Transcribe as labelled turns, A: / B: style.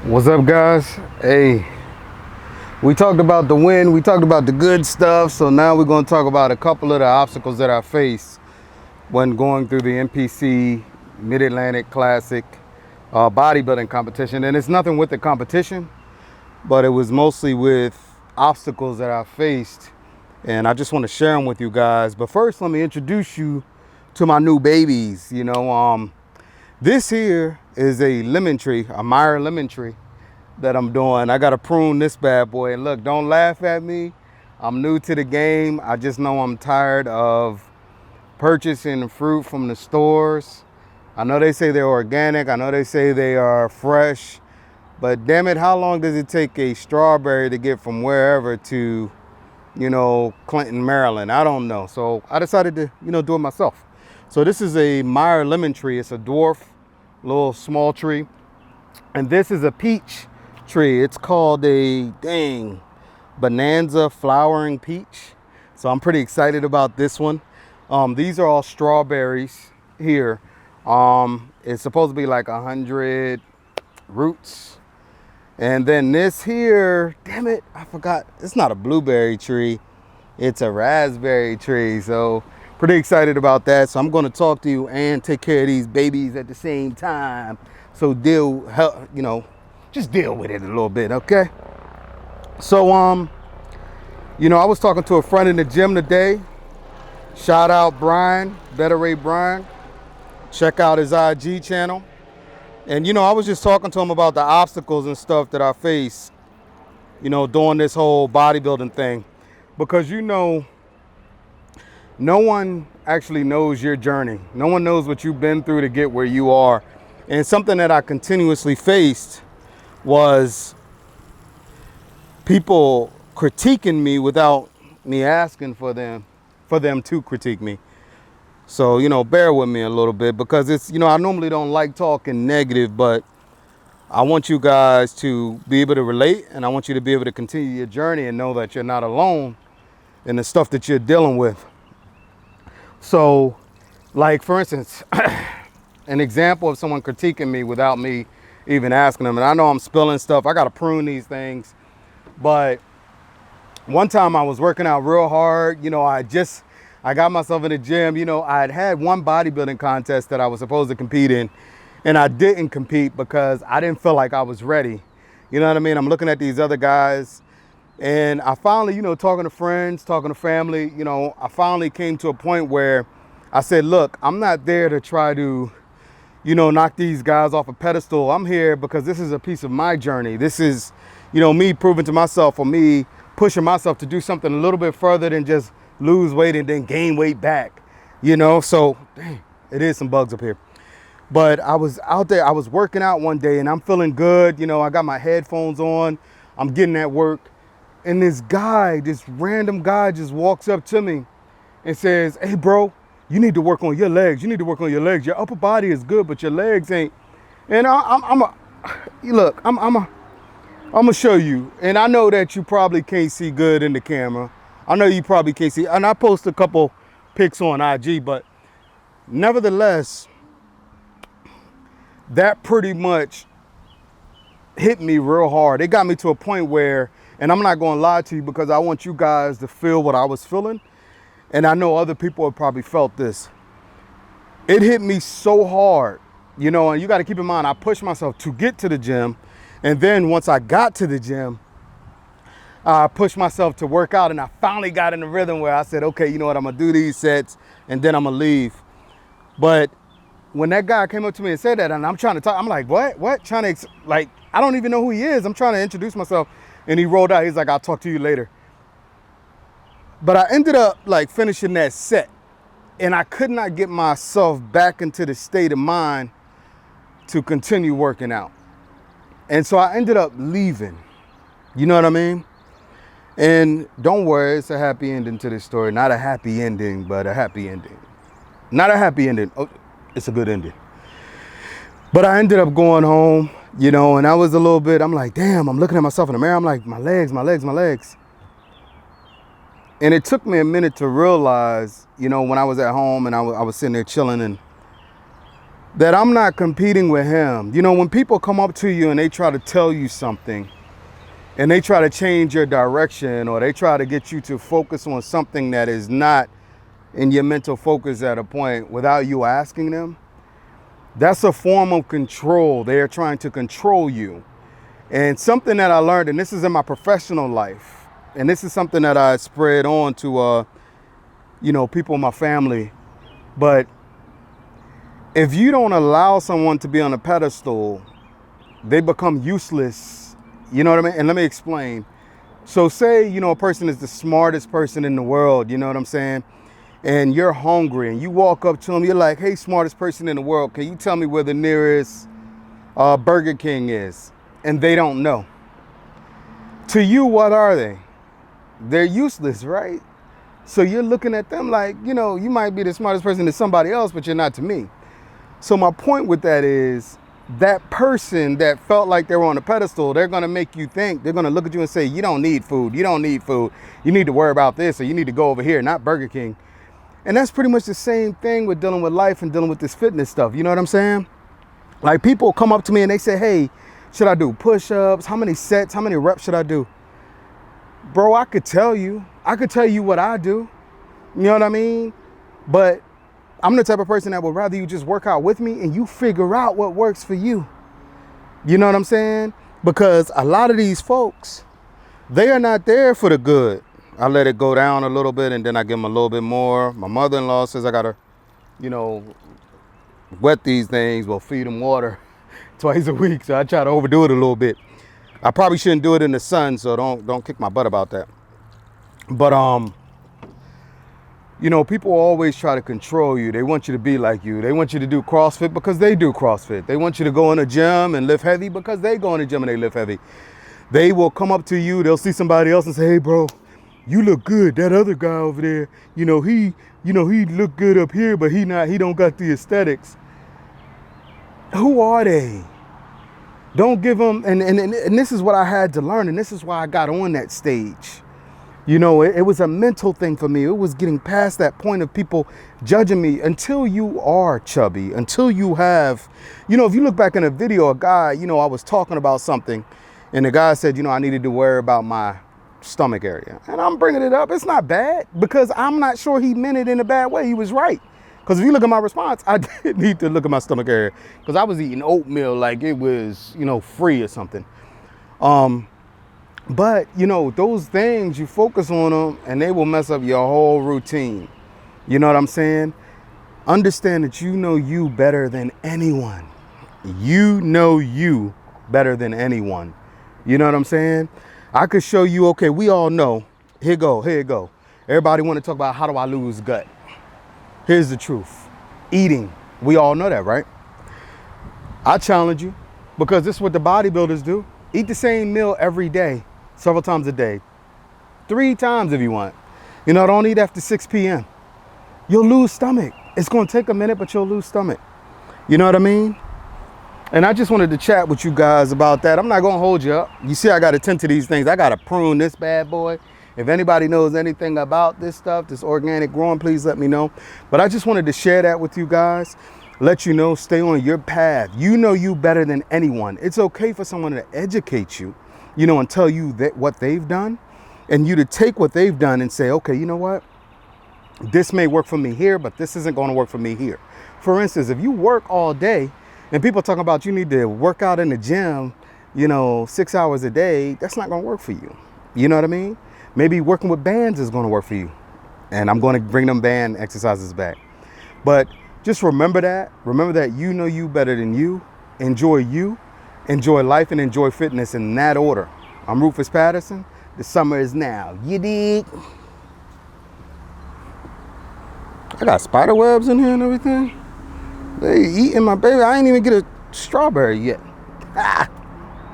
A: What's up, guys? Hey, we talked about the win, we talked about the good stuff, so now we're going to talk about a couple of the obstacles that I faced when going through the NPC Mid-Atlantic Classic bodybuilding competition. And it's nothing with the competition, but it was mostly with obstacles that I faced, and I just want to share them with you guys. But first, let me introduce you to my new babies. This here is a lemon tree, a Meyer lemon tree that I'm doing. I got to prune this bad boy. And look, don't laugh at me. I'm new to the game. I just know I'm tired of purchasing fruit from the stores. I know they say they're organic. I know they say they are fresh. But damn it, how long does it take a strawberry to get from wherever to, Clinton, Maryland? I don't know. So I decided to, do it myself. So this is a Meyer lemon tree. It's a dwarf, little small tree. And this is a peach tree. It's called a bonanza flowering peach. So I'm pretty excited about this one. These are all strawberries here. It's supposed to be like 100 roots. And then this here, damn it, I forgot. It's not a blueberry tree. It's a raspberry tree. So pretty excited about that. So I'm going to talk to you and take care of these babies at the same time. So just deal with it a little bit, okay? So, I was talking to a friend in the gym today. Shout out Brian, Better Ray Brian. Check out his IG channel. And, I was just talking to him about the obstacles and stuff that I face, doing this whole bodybuilding thing. Because, no one actually knows your journey. No one knows what you've been through to get where you are. And something that I continuously faced was people critiquing me without me asking for them to critique me. So, bear with me a little bit, because it's, I normally don't like talking negative, but I want you guys to be able to relate, and I want you to be able to continue your journey and know that you're not alone in the stuff that you're dealing with. So, like, for instance, an example of someone critiquing me without me even asking them. And I know I'm spilling stuff. I got to prune these things. But one time I was working out real hard. I got myself in the gym. I had one bodybuilding contest that I was supposed to compete in, and I didn't compete because I didn't feel like I was ready. You know what I mean? I'm looking at these other guys, and I finally, talking to friends, talking to family, I finally came to a point where I said, look, I'm not there to try to, knock these guys off a pedestal. I'm here because this is a piece of my journey. This is, me proving to myself, or me pushing myself to do something a little bit further than just lose weight and then gain weight back, So, dang, it is some bugs up here. But I was out there, I was working out one day, and I'm feeling good. I got my headphones on, I'm getting at work. And this random guy just walks up to me and says, hey, bro, you need to work on your legs. You need to work on your legs. Your upper body is good, but your legs ain't. And I'm gonna show you. And I know that you probably can't see good in the camera. I know you probably can't see. And I post a couple pics on IG, but nevertheless, that pretty much hit me real hard. It got me to a point where, and I'm not gonna lie to you, because I want you guys to feel what I was feeling. And I know other people have probably felt this. It hit me so hard, and you got to keep in mind, I pushed myself to get to the gym. And then once I got to the gym, I pushed myself to work out, and I finally got in the rhythm where I said, okay, you know what, I'm going to do these sets and then I'm going to leave. But when that guy came up to me and said that, and I'm trying to talk, I'm like, what? I don't even know who he is. I'm trying to introduce myself. And he rolled out. He's like, I'll talk to you later. But I ended up finishing that set, and I could not get myself back into the state of mind to continue working out. And so I ended up leaving. You know what I mean? And don't worry, it's a happy ending to this story. Not a happy ending, but a happy ending. Not a happy ending. Oh, it's a good ending. But I ended up going home, and I was a little bit, I'm like, damn, I'm looking at myself in the mirror. I'm like, my legs. And it took me a minute to realize, when I was at home and I was sitting there chilling, and that I'm not competing with him. You know, when people come up to you and they try to tell you something and they try to change your direction, or they try to get you to focus on something that is not in your mental focus at a point without you asking them, that's a form of control. They're trying to control you. And something that I learned, and this is in my professional life, and this is something that I spread on to, you know, people in my family. But if you don't allow someone to be on a pedestal, they become useless. You know what I mean? And let me explain. So say, you know, a person is the smartest person in the world, you know what I'm saying? And you're hungry and you walk up to them, you're like, hey, smartest person in the world, can you tell me where the nearest Burger King is? And they don't know. To you, what are they? They're useless, right? So you're looking at them like, you know, you might be the smartest person to somebody else, but you're not to me. So my point with that is, that person that felt like they were on a pedestal, they're going to make you think, they're going to look at you and say, you don't need food. You don't need food. You need to worry about this, or you need to go over here, not Burger King. And that's pretty much the same thing with dealing with life and dealing with this fitness stuff. You know what I'm saying? Like, people come up to me and they say, hey, should I do push-ups? How many sets? How many reps should I do? Bro, I could tell you what I do. You know what I mean? But I'm the type of person that would rather you just work out with me and you figure out what works for you. You know what I'm saying? Because a lot of these folks, they are not there for the good. I let it go down a little bit and then I give them a little bit more. My mother-in-law says I gotta, you know, wet these things, well, feed them water twice a week. So I try to overdo it a little bit. I probably shouldn't do it in the sun, so don't kick my butt about that. But you know, people always try to control you. They want you to be like you. They want you to do CrossFit because they do CrossFit. They want you to go in a gym and lift heavy because they go in the gym and they lift heavy. They will come up to you. They'll see somebody else and say, hey, bro, you look good. That other guy over there, he look good up here, but he don't got the aesthetics. Who are they? Don't give them, and this is what I had to learn, and this is why I got on that stage. You know, it was a mental thing for me. It was getting past that point of people judging me. Until you are chubby, until you have, you know, if you look back in a video, a guy, you know, I was talking about something and the guy said, you know, I needed to worry about my stomach area. And I'm bringing it up. It's not bad, because I'm not sure he meant it in a bad way. He was right. Because if you look at my response, I did need to look at my stomach area, because I was eating oatmeal like it was, you know, free or something. But, you know, those things, you focus on them and they will mess up your whole routine. You know what I'm saying? Understand that you know you better than anyone. You know you better than anyone. You know what I'm saying? I could show you, okay, we all know. Here you go. Everybody want to talk about, how do I lose gut? Here's the truth. Eating. We all know that, right? I challenge you, because this is what the bodybuilders do. Eat the same meal every day, several times a day. 3 times if you want. You know, don't eat after 6 p.m. You'll lose stomach. It's going to take a minute, but you'll lose stomach. You know what I mean? And I just wanted to chat with you guys about that. I'm not going to hold you up. You see, I got to tend to these things. I got to prune this bad boy. If anybody knows anything about this stuff, this organic growing, please let me know. But I just wanted to share that with you guys. Let you know, stay on your path. You know you better than anyone. It's okay for someone to educate you, you know, and tell you that what they've done, and you to take what they've done and say, okay, you know what? This may work for me here, but this isn't going to work for me here. For instance, if you work all day and people talking about you need to work out in the gym, you know, 6 hours a day, that's not going to work for you. You know what I mean? Maybe working with bands is going to work for you. And I'm going to bring them band exercises back. But just remember that. Remember that you know you better than you. Enjoy life, and enjoy fitness in that order. I'm Rufus Patterson. The summer is now. You dig? I got spider webs in here and everything. They eating my baby. I ain't even get a strawberry yet.